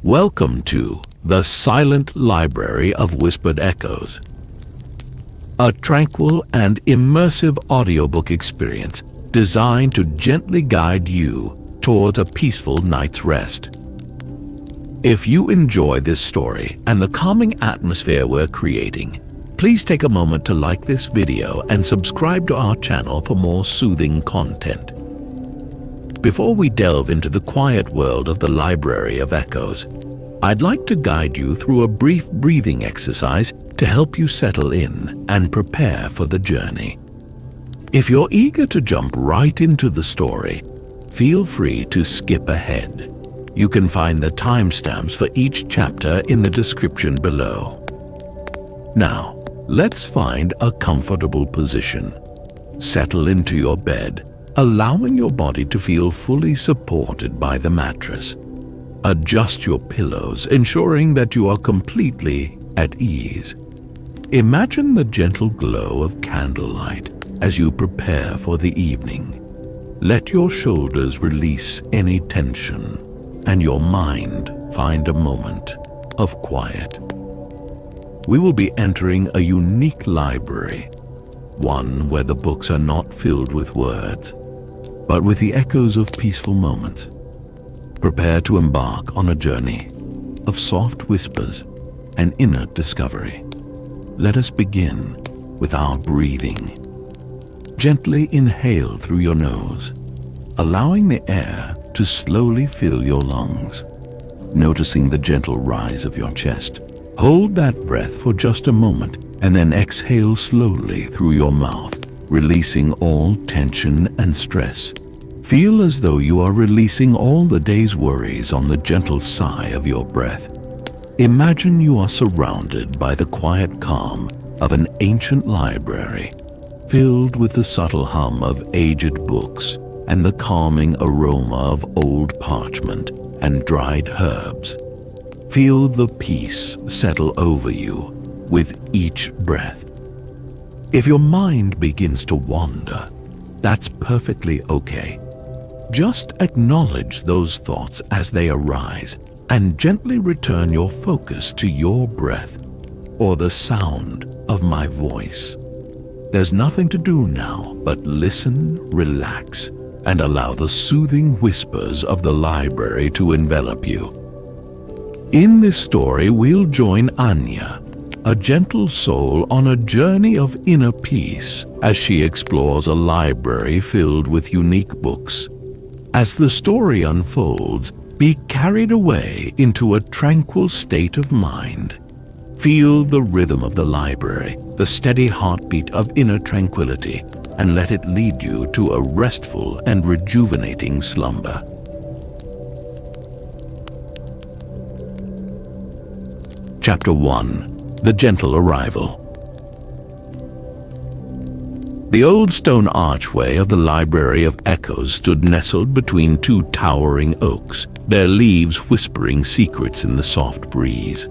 Welcome to The Silent Library of Whispered Echoes, a tranquil and immersive audiobook experience designed to gently guide you towards a peaceful night's rest. If you enjoy this story and the calming atmosphere we're creating, please take a moment to like this video and subscribe to our channel for more soothing content. Before we delve into the quiet world of the Library of Echoes, I'd like to guide you through a brief breathing exercise to help you settle in and prepare for the journey. If you're eager to jump right into the story, feel free to skip ahead. You can find the timestamps for each chapter in the description below. Now, let's find a comfortable position. Settle into your bed, allowing your body to feel fully supported by the mattress. Adjust your pillows, ensuring that you are completely at ease. Imagine the gentle glow of candlelight as you prepare for the evening. Let your shoulders release any tension and your mind find a moment of quiet. We will be entering a unique library, one where the books are not filled with words, but with the echoes of peaceful moments. Prepare to embark on a journey of soft whispers and inner discovery. Let us begin with our breathing. Gently inhale through your nose, allowing the air to slowly fill your lungs. Noticing the gentle rise of your chest. Hold that breath for just a moment and then exhale slowly through your mouth, releasing all tension and stress. Feel as though you are releasing all the day's worries on the gentle sigh of your breath. Imagine you are surrounded by the quiet calm of an ancient library, filled with the subtle hum of aged books and the calming aroma of old parchment and dried herbs. Feel the peace settle over you with each breath. If your mind begins to wander, that's perfectly okay. Just acknowledge those thoughts as they arise and gently return your focus to your breath or the sound of my voice. There's nothing to do now but listen, relax, and allow the soothing whispers of the library to envelop you. In this story, we'll join Anya, a gentle soul on a journey of inner peace as she explores a library filled with unique books. As the story unfolds, be carried away into a tranquil state of mind. Feel the rhythm of the library, the steady heartbeat of inner tranquility, and let it lead you to a restful and rejuvenating slumber. Chapter 1. The Gentle Arrival. The old stone archway of the Library of Echoes stood nestled between two towering oaks, their leaves whispering secrets in the soft breeze.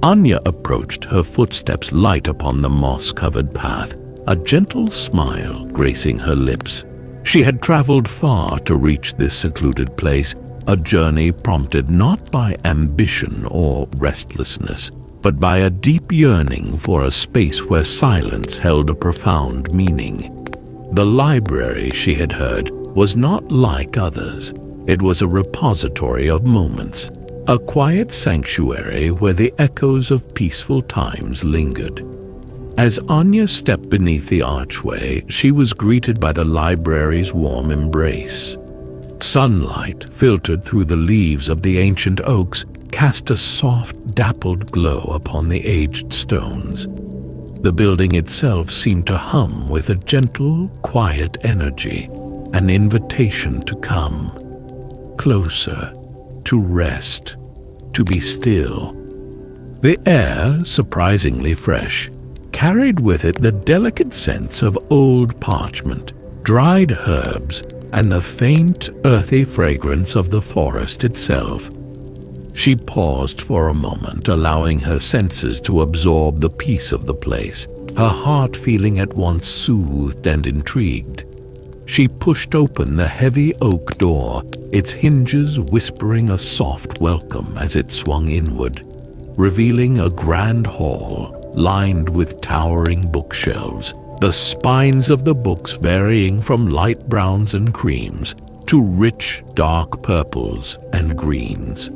Anya approached, her footsteps light upon the moss-covered path, a gentle smile gracing her lips. She had traveled far to reach this secluded place, a journey prompted not by ambition or restlessness, but by a deep yearning for a space where silence held a profound meaning. The library, she had heard, was not like others. It was a repository of moments, a quiet sanctuary where the echoes of peaceful times lingered. As Anya stepped beneath the archway, she was greeted by the library's warm embrace. Sunlight, filtered through the leaves of the ancient oaks, cast a soft, dappled glow upon the aged stones. The building itself seemed to hum with a gentle, quiet energy, an invitation to come closer, to rest, to be still. The air, surprisingly fresh, carried with it the delicate scents of old parchment, dried herbs, and the faint, earthy fragrance of the forest itself. She paused for a moment, allowing her senses to absorb the peace of the place, her heart feeling at once soothed and intrigued. She pushed open the heavy oak door, its hinges whispering a soft welcome as it swung inward, revealing a grand hall lined with towering bookshelves, the spines of the books varying from light browns and creams to rich dark purples and greens.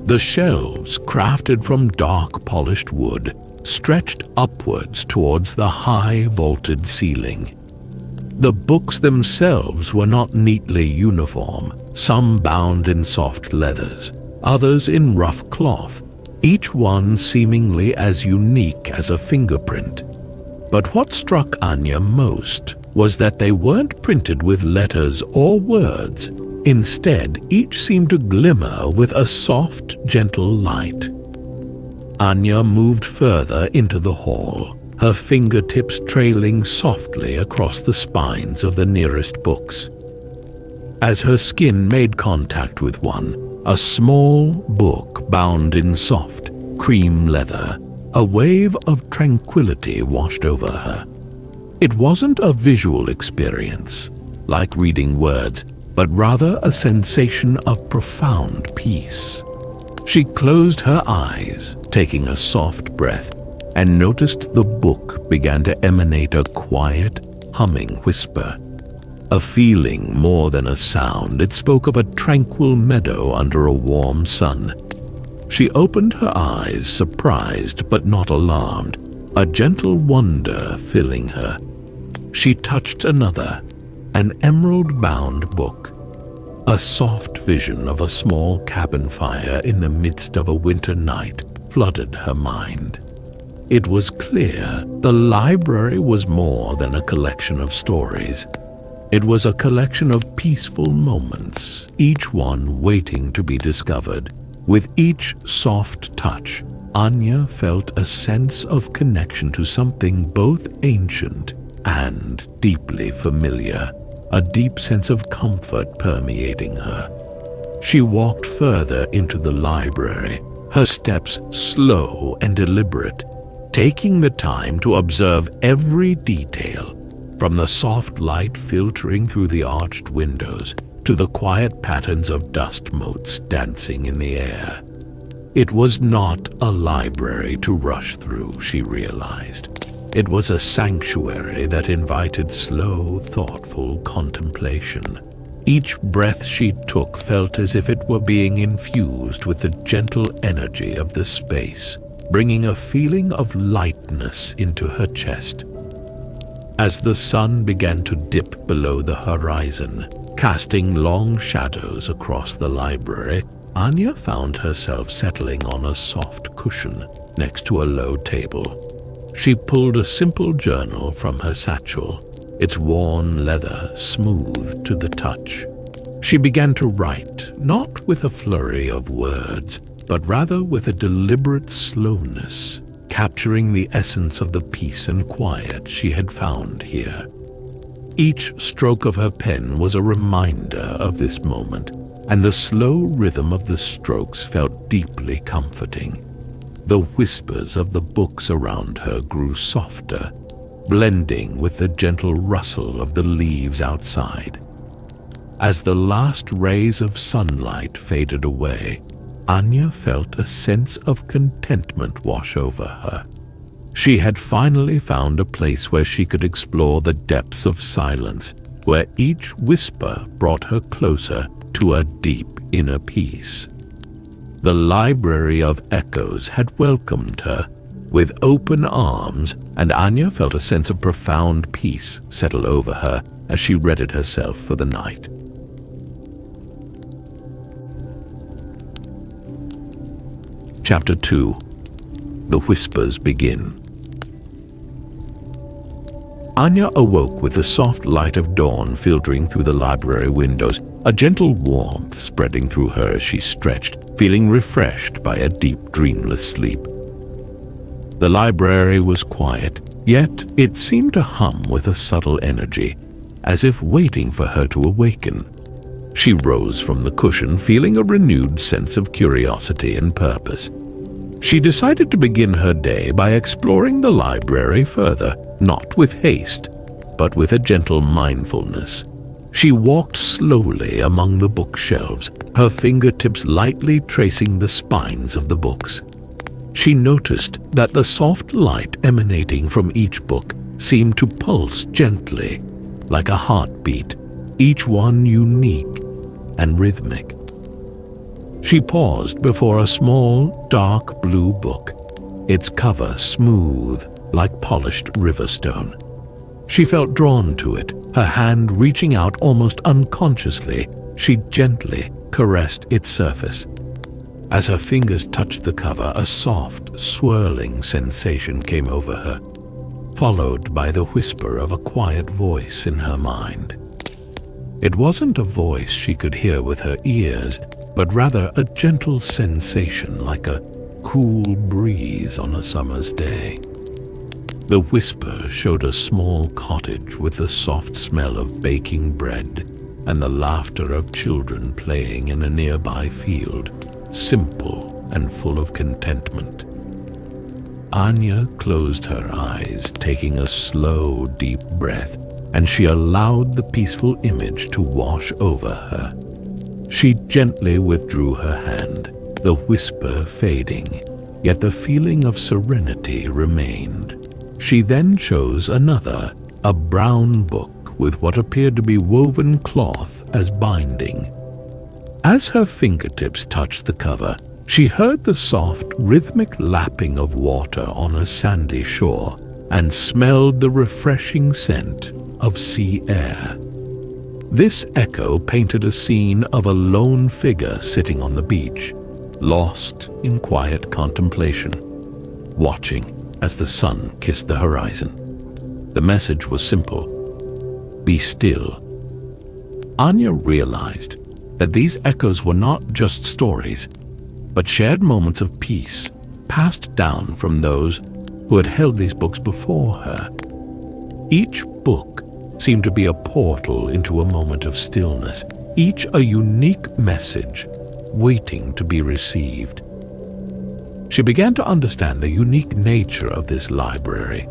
The shelves, crafted from dark polished wood, stretched upwards towards the high vaulted ceiling. The books themselves were not neatly uniform, some bound in soft leathers, others in rough cloth, each one seemingly as unique as a fingerprint. But what struck Anya most was that they weren't printed with letters or words. Instead, each seemed to glimmer with a soft, gentle light. Anya moved further into the hall, her fingertips trailing softly across the spines of the nearest books. As her skin made contact with one, a small book bound in soft, cream leather, a wave of tranquility washed over her. It wasn't a visual experience, like reading words, but rather a sensation of profound peace. She closed her eyes, taking a soft breath, and noticed the book began to emanate a quiet, humming whisper. A feeling more than a sound, it spoke of a tranquil meadow under a warm sun. She opened her eyes, surprised but not alarmed, a gentle wonder filling her. She touched another, an emerald-bound book. A soft vision of a small cabin fire in the midst of a winter night flooded her mind. It was clear the library was more than a collection of stories. It was a collection of peaceful moments, each one waiting to be discovered. With each soft touch, Anya felt a sense of connection to something both ancient and deeply familiar, a deep sense of comfort permeating her. She walked further into the library, her steps slow and deliberate, taking the time to observe every detail, from the soft light filtering through the arched windows to the quiet patterns of dust motes dancing in the air. It was not a library to rush through, she realized. It was a sanctuary that invited slow, thoughtful contemplation. Each breath she took felt as if it were being infused with the gentle energy of the space, bringing a feeling of lightness into her chest. As the sun began to dip below the horizon, casting long shadows across the library, Anya found herself settling on a soft cushion next to a low table. She pulled a simple journal from her satchel, its worn leather smooth to the touch. She began to write, not with a flurry of words, but rather with a deliberate slowness, capturing the essence of the peace and quiet she had found here. Each stroke of her pen was a reminder of this moment, and the slow rhythm of the strokes felt deeply comforting. The whispers of the books around her grew softer, blending with the gentle rustle of the leaves outside. As the last rays of sunlight faded away, Anya felt a sense of contentment wash over her. She had finally found a place where she could explore the depths of silence, where each whisper brought her closer to a deep inner peace. The Library of Echoes had welcomed her with open arms, and Anya felt a sense of profound peace settle over her as she readied herself for the night. Chapter 2. The Whispers Begin. Anya awoke with the soft light of dawn filtering through the library windows, a gentle warmth spreading through her as she stretched, feeling refreshed by a deep, dreamless sleep. The library was quiet, yet it seemed to hum with a subtle energy, as if waiting for her to awaken. She rose from the cushion, feeling a renewed sense of curiosity and purpose. She decided to begin her day by exploring the library further, not with haste, but with a gentle mindfulness. She walked slowly among the bookshelves, her fingertips lightly tracing the spines of the books. She noticed that the soft light emanating from each book seemed to pulse gently, like a heartbeat, each one unique and rhythmic. She paused before a small, dark blue book, its cover smooth like polished riverstone. She felt drawn to it, her hand reaching out almost unconsciously. She gently caressed its surface. As her fingers touched the cover, a soft, swirling sensation came over her, followed by the whisper of a quiet voice in her mind. It wasn't a voice she could hear with her ears, but rather a gentle sensation like a cool breeze on a summer's day. The whisper showed a small cottage with the soft smell of baking bread and the laughter of children playing in a nearby field, simple and full of contentment. Anya closed her eyes, taking a slow, deep breath, and she allowed the peaceful image to wash over her. She gently withdrew her hand, the whisper fading, yet the feeling of serenity remained. She then chose another, a brown book with what appeared to be woven cloth as binding. As her fingertips touched the cover, she heard the soft, rhythmic lapping of water on a sandy shore and smelled the refreshing scent of sea air. This echo painted a scene of a lone figure sitting on the beach, lost in quiet contemplation, watching as the sun kissed the horizon. The message was simple: be still. Anya realized that these echoes were not just stories, but shared moments of peace passed down from those who had held these books before her. Each book seemed to be a portal into a moment of stillness, each a unique message waiting to be received. She began to understand the unique nature of this library,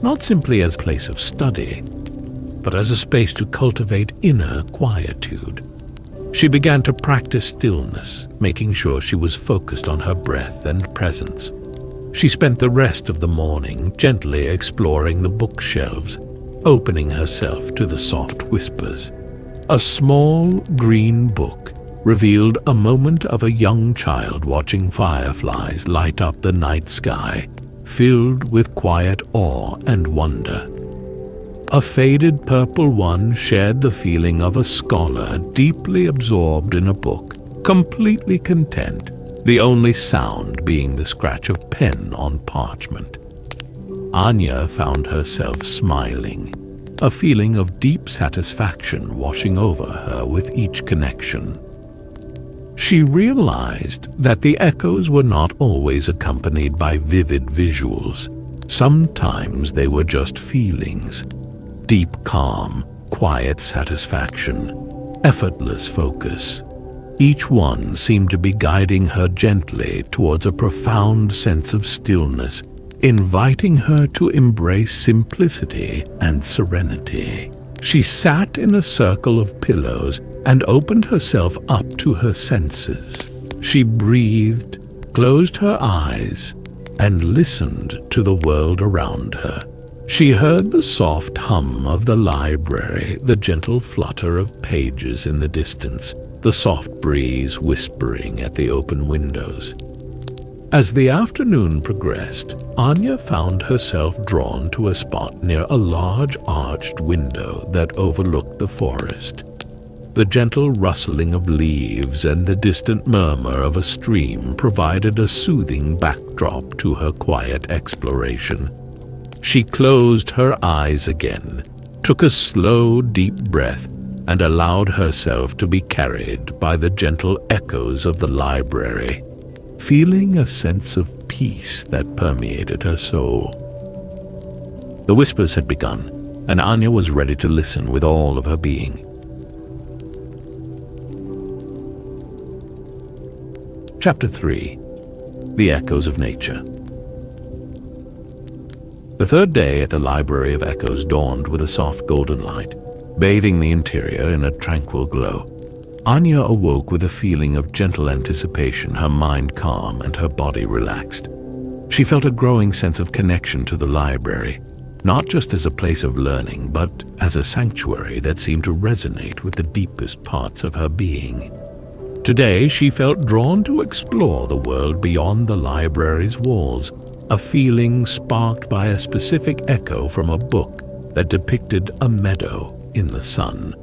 not simply as a place of study, but as a space to cultivate inner quietude. She began to practice stillness, making sure she was focused on her breath and presence. She spent the rest of the morning gently exploring the bookshelves, opening herself to the soft whispers. A small green book revealed a moment of a young child watching fireflies light up the night sky, filled with quiet awe and wonder. A faded purple one shared the feeling of a scholar deeply absorbed in a book, completely content, the only sound being the scratch of pen on parchment. Anya found herself smiling, a feeling of deep satisfaction washing over her with each connection. She realized that the echoes were not always accompanied by vivid visuals. Sometimes they were just feelings: deep calm, quiet satisfaction, effortless focus. Each one seemed to be guiding her gently towards a profound sense of stillness, inviting her to embrace simplicity and serenity. She sat in a circle of pillows and opened herself up to her senses. She breathed, closed her eyes, and listened to the world around her. She heard the soft hum of the library, the gentle flutter of pages in the distance, the soft breeze whispering at the open windows. As the afternoon progressed, Anya found herself drawn to a spot near a large arched window that overlooked the forest. The gentle rustling of leaves and the distant murmur of a stream provided a soothing backdrop to her quiet exploration. She closed her eyes again, took a slow, deep breath, and allowed herself to be carried by the gentle echoes of the library, feeling a sense of peace that permeated her soul. The whispers had begun, and Anya was ready to listen with all of her being. Chapter 3. The Echoes of Nature. The third day at the Library of Echoes dawned with a soft golden light. bathing the interior in a tranquil glow. Anya awoke with a feeling of gentle anticipation, her mind calm and her body relaxed. She felt a growing sense of connection to the library, not just as a place of learning, but as a sanctuary that seemed to resonate with the deepest parts of her being. Today, she felt drawn to explore the world beyond the library's walls, a feeling sparked by a specific echo from a book that depicted a meadow in the sun.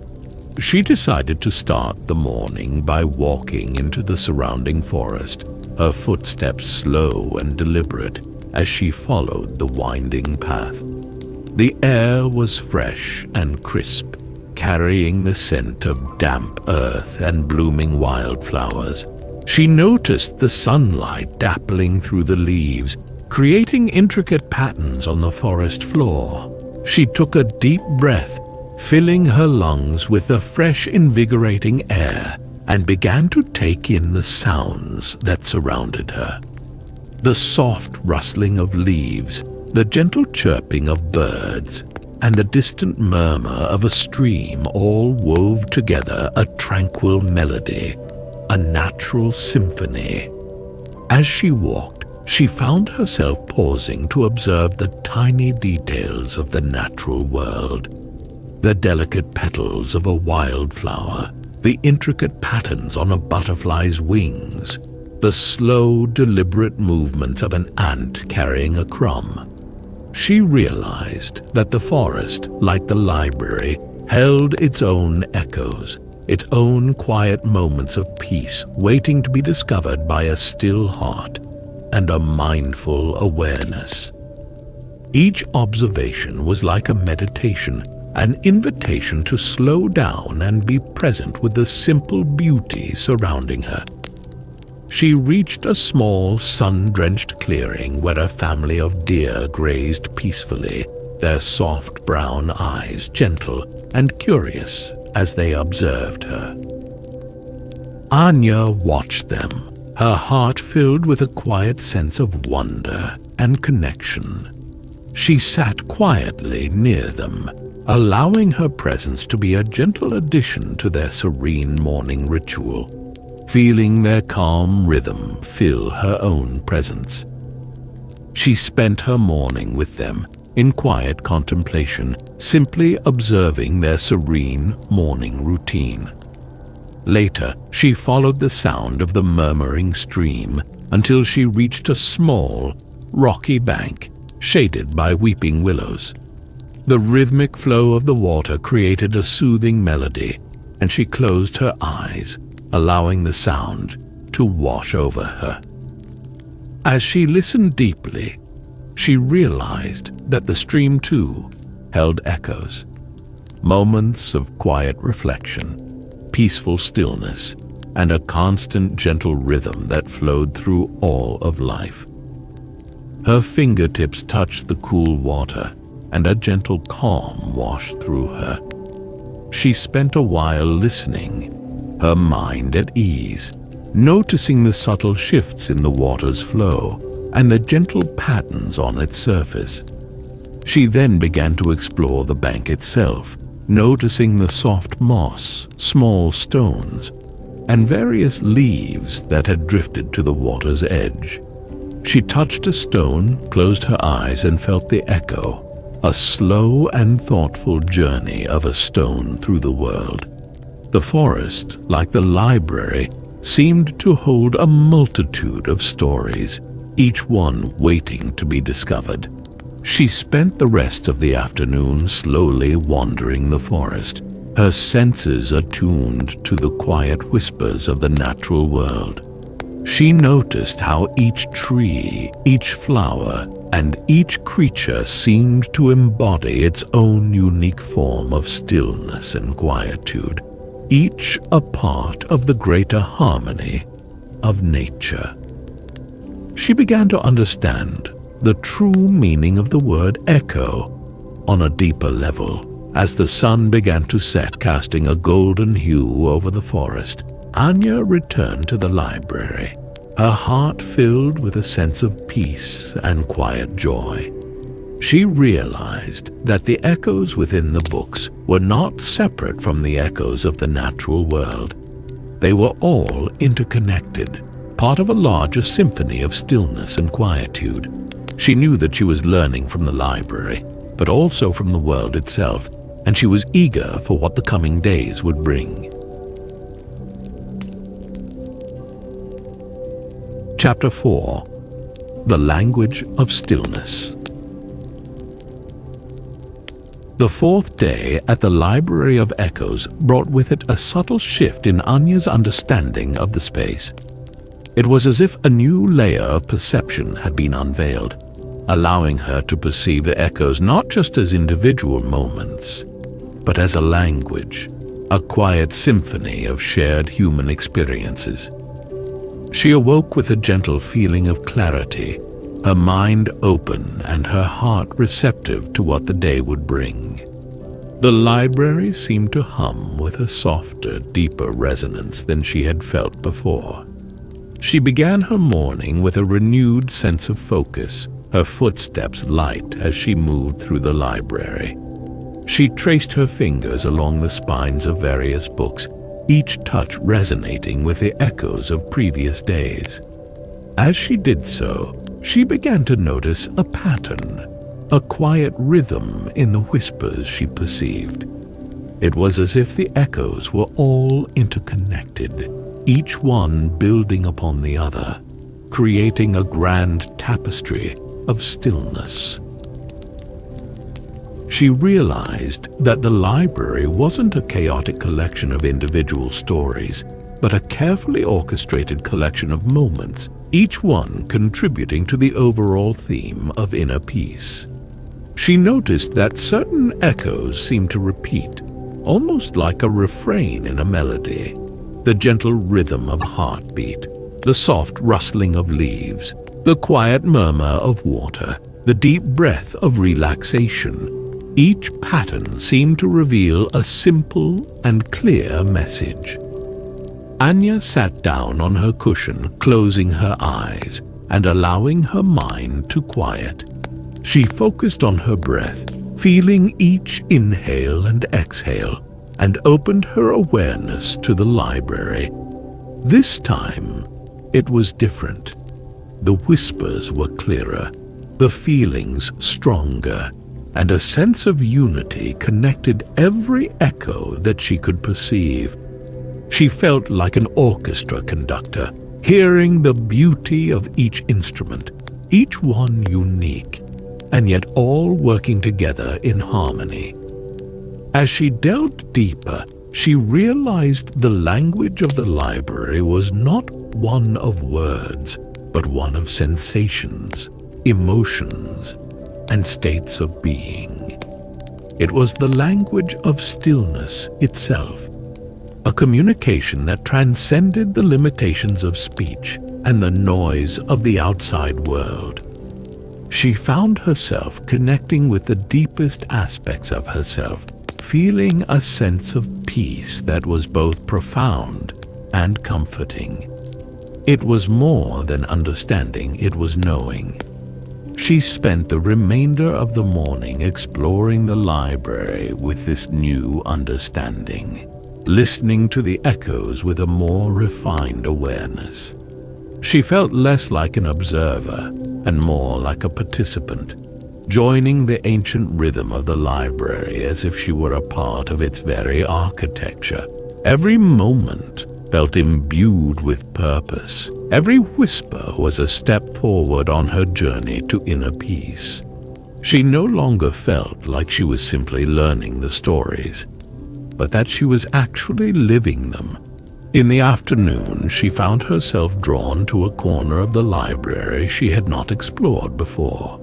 She decided to start the morning by walking into the surrounding forest, her footsteps slow and deliberate as she followed the winding path. The air was fresh and crisp, carrying the scent of damp earth and blooming wildflowers. She noticed the sunlight dappling through the leaves, creating intricate patterns on the forest floor. She took a deep breath, filling her lungs with the fresh, invigorating air, and began to take in the sounds that surrounded her. The soft rustling of leaves, the gentle chirping of birds, and the distant murmur of a stream all wove together a tranquil melody, a natural symphony. As she walked, she found herself pausing to observe the tiny details of the natural world. The delicate petals of a wildflower, the intricate patterns on a butterfly's wings, the slow, deliberate movements of an ant carrying a crumb. She realized that the forest, like the library, held its own echoes, its own quiet moments of peace waiting to be discovered by a still heart and a mindful awareness. Each observation was like a meditation, an invitation to slow down and be present with the simple beauty surrounding her. She reached a small, sun-drenched clearing where a family of deer grazed peacefully, their soft brown eyes gentle and curious as they observed her. Anya watched them, her heart filled with a quiet sense of wonder and connection. She sat quietly near them, allowing her presence to be a gentle addition to their serene morning ritual, feeling their calm rhythm fill her own presence. She spent her morning with them in quiet contemplation, simply observing their serene morning routine. Later, she followed the sound of the murmuring stream until she reached a small, rocky bank shaded by weeping willows. The rhythmic flow of the water created a soothing melody, and she closed her eyes, allowing the sound to wash over her. As she listened deeply, she realized that the stream too held echoes, moments of quiet reflection, peaceful stillness, and a constant gentle rhythm that flowed through all of life. Her fingertips touched the cool water, and a gentle calm washed through her. She spent a while listening, her mind at ease, noticing the subtle shifts in the water's flow and the gentle patterns on its surface. She then began to explore the bank itself, noticing the soft moss, small stones, and various leaves that had drifted to the water's edge. She touched a stone, closed her eyes, and felt the echo, a slow and thoughtful journey of a stone through the world. The forest, like the library, seemed to hold a multitude of stories, each one waiting to be discovered. She spent the rest of the afternoon slowly wandering the forest, her senses attuned to the quiet whispers of the natural world. She noticed how each tree, each flower, and each creature seemed to embody its own unique form of stillness and quietude, each a part of the greater harmony of nature. She began to understand the true meaning of the word echo on a deeper level. As the sun began to set, casting a golden hue over the forest, Anya returned to the library, her heart filled with a sense of peace and quiet joy. She realized that the echoes within the books were not separate from the echoes of the natural world. They were all interconnected, part of a larger symphony of stillness and quietude. She knew that she was learning from the library, but also from the world itself, and she was eager for what the coming days would bring. Chapter 4. The Language of Stillness. The fourth day at the Library of Echoes brought with it a subtle shift in Anya's understanding of the space. It was as if a new layer of perception had been unveiled, allowing her to perceive the echoes not just as individual moments, but as a language, a quiet symphony of shared human experiences. She awoke with a gentle feeling of clarity, her mind open and her heart receptive to what the day would bring. The library seemed to hum with a softer, deeper resonance than she had felt before. She began her morning with a renewed sense of focus, her footsteps light as she moved through the library. She traced her fingers along the spines of various books, each touch resonating with the echoes of previous days. As she did so, she began to notice a pattern, a quiet rhythm in the whispers she perceived. It was as if the echoes were all interconnected, each one building upon the other, creating a grand tapestry of stillness. She realized that the library wasn't a chaotic collection of individual stories, but a carefully orchestrated collection of moments, each one contributing to the overall theme of inner peace. She noticed that certain echoes seemed to repeat, almost like a refrain in a melody. The gentle rhythm of heartbeat, the soft rustling of leaves, the quiet murmur of water, the deep breath of relaxation. Each pattern seemed to reveal a simple and clear message. Anya sat down on her cushion, closing her eyes and allowing her mind to quiet. She focused on her breath, feeling each inhale and exhale, and opened her awareness to the library. This time, it was different. The whispers were clearer, the feelings stronger, and a sense of unity connected every echo that she could perceive. She felt like an orchestra conductor, hearing the beauty of each instrument, each one unique, and yet all working together in harmony. As she delved deeper, she realized the language of the library was not one of words, but one of sensations, emotions, and states of being. It was the language of stillness itself, a communication that transcended the limitations of speech and the noise of the outside world. She found herself connecting with the deepest aspects of herself, feeling a sense of peace that was both profound and comforting. It was more than understanding, it was knowing. She spent the remainder of the morning exploring the library with this new understanding, listening to the echoes with a more refined awareness. She felt less like an observer and more like a participant, joining the ancient rhythm of the library as if she were a part of its very architecture. Every moment felt imbued with purpose. Every whisper was a step forward on her journey to inner peace. She no longer felt like she was simply learning the stories, but that she was actually living them. In the afternoon, she found herself drawn to a corner of the library she had not explored before,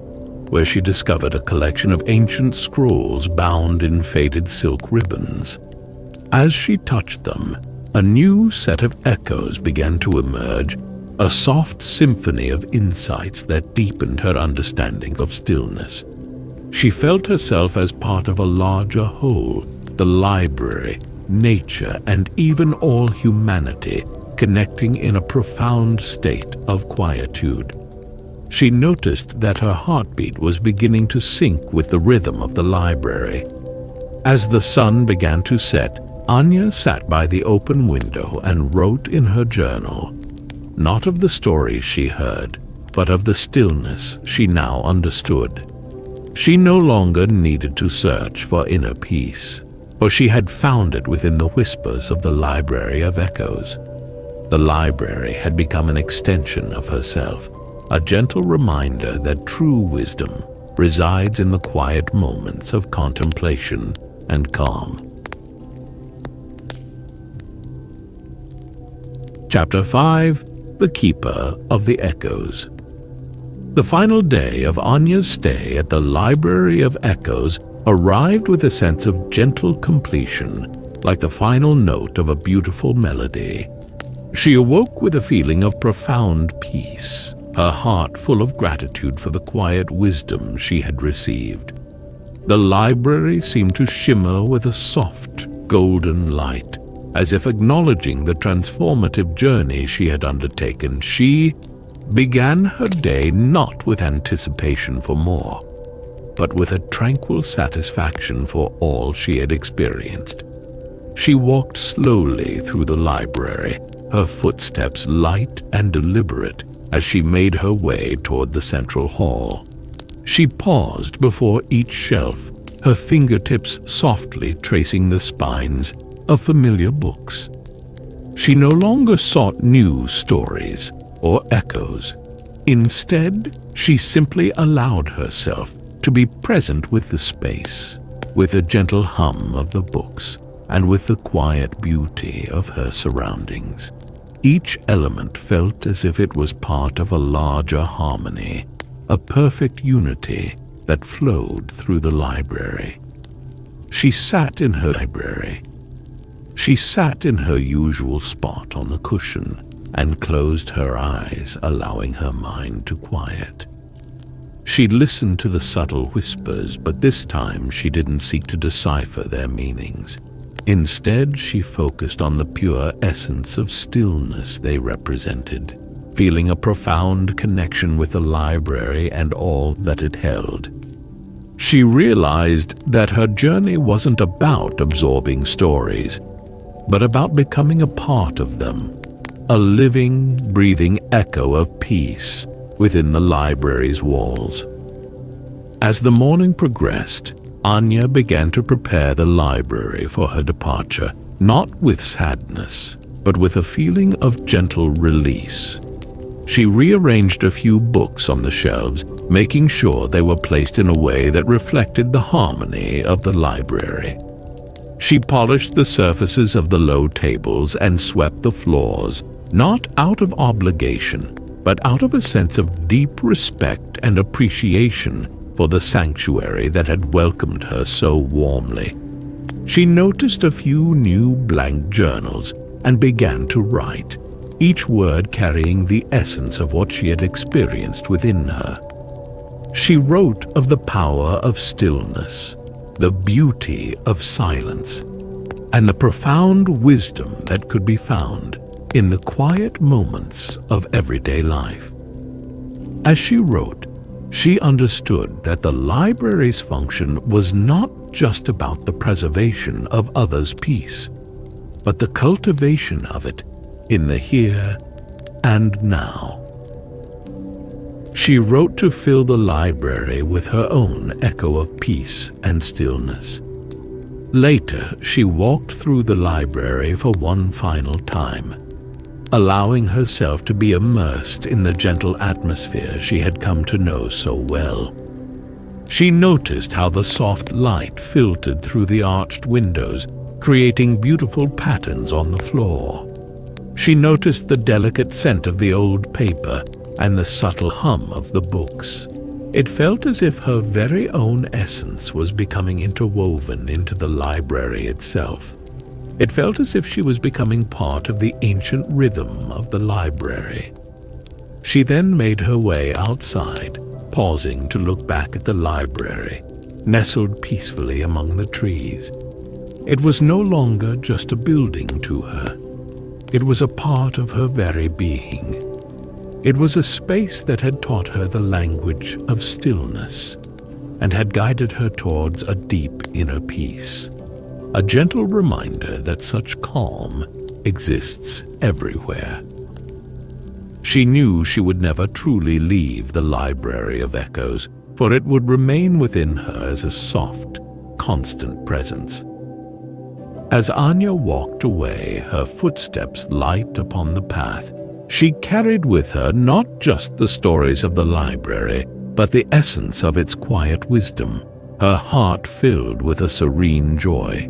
where she discovered a collection of ancient scrolls bound in faded silk ribbons. As she touched them, a new set of echoes began to emerge, a soft symphony of insights that deepened her understanding of stillness. She felt herself as part of a larger whole, the library, nature, and even all humanity, connecting in a profound state of quietude. She noticed that her heartbeat was beginning to sync with the rhythm of the library. As the sun began to set, Anya sat by the open window and wrote in her journal, not of the stories she heard, but of the stillness she now understood. She no longer needed to search for inner peace, for she had found it within the whispers of the Library of Echoes. The library had become an extension of herself, a gentle reminder that true wisdom resides in the quiet moments of contemplation and calm. Chapter 5: The Keeper of the Echoes. The final day of Anya's stay at the Library of Echoes arrived with a sense of gentle completion, like the final note of a beautiful melody. She awoke with a feeling of profound peace, her heart full of gratitude for the quiet wisdom she had received. The library seemed to shimmer with a soft, golden light, as if acknowledging the transformative journey she had undertaken. She began her day not with anticipation for more, but with a tranquil satisfaction for all she had experienced. She walked slowly through the library, her footsteps light and deliberate as she made her way toward the central hall. She paused before each shelf, her fingertips softly tracing the spines of familiar books. She no longer sought new stories or echoes. Instead, she simply allowed herself to be present with the space, with the gentle hum of the books, and with the quiet beauty of her surroundings. Each element felt as if it was part of a larger harmony, a perfect unity that flowed through the library. She sat in her library. She sat in her usual spot on the cushion and closed her eyes, allowing her mind to quiet. She listened to the subtle whispers, but this time she didn't seek to decipher their meanings. Instead, she focused on the pure essence of stillness they represented, feeling a profound connection with the library and all that it held. She realized that her journey wasn't about absorbing stories, but about becoming a part of them, a living, breathing echo of peace within the library's walls. As the morning progressed, Anya began to prepare the library for her departure, not with sadness, but with a feeling of gentle release. She rearranged a few books on the shelves, making sure they were placed in a way that reflected the harmony of the library. She polished the surfaces of the low tables and swept the floors, not out of obligation, but out of a sense of deep respect and appreciation for the sanctuary that had welcomed her so warmly. She noticed a few new blank journals and began to write, each word carrying the essence of what she had experienced within her. She wrote of the power of stillness, the beauty of silence, and the profound wisdom that could be found in the quiet moments of everyday life. As she wrote, she understood that the library's function was not just about the preservation of others' peace, but the cultivation of it in the here and now. She wrote to fill the library with her own echo of peace and stillness. Later, she walked through the library for one final time, allowing herself to be immersed in the gentle atmosphere she had come to know so well. She noticed how the soft light filtered through the arched windows, creating beautiful patterns on the floor. She noticed the delicate scent of the old paper and the subtle hum of the books. It felt as if her very own essence was becoming interwoven into the library itself. It felt as if she was becoming part of the ancient rhythm of the library. She then made her way outside, pausing to look back at the library, nestled peacefully among the trees. It was no longer just a building to her. It was a part of her very being. It was a space that had taught her the language of stillness and had guided her towards a deep inner peace, a gentle reminder that such calm exists everywhere. She knew she would never truly leave the Library of Echoes, for it would remain within her as a soft, constant presence. As Anya walked away, her footsteps light upon the path, she carried with her not just the stories of the library, but the essence of its quiet wisdom, her heart filled with a serene joy.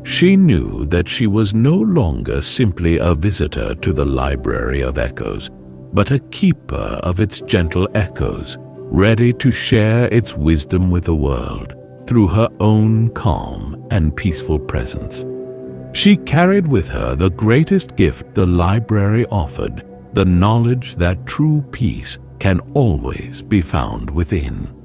She knew that she was no longer simply a visitor to the Library of Echoes, but a keeper of its gentle echoes, ready to share its wisdom with the world through her own calm and peaceful presence. She carried with her the greatest gift the library offered, the knowledge that true peace can always be found within.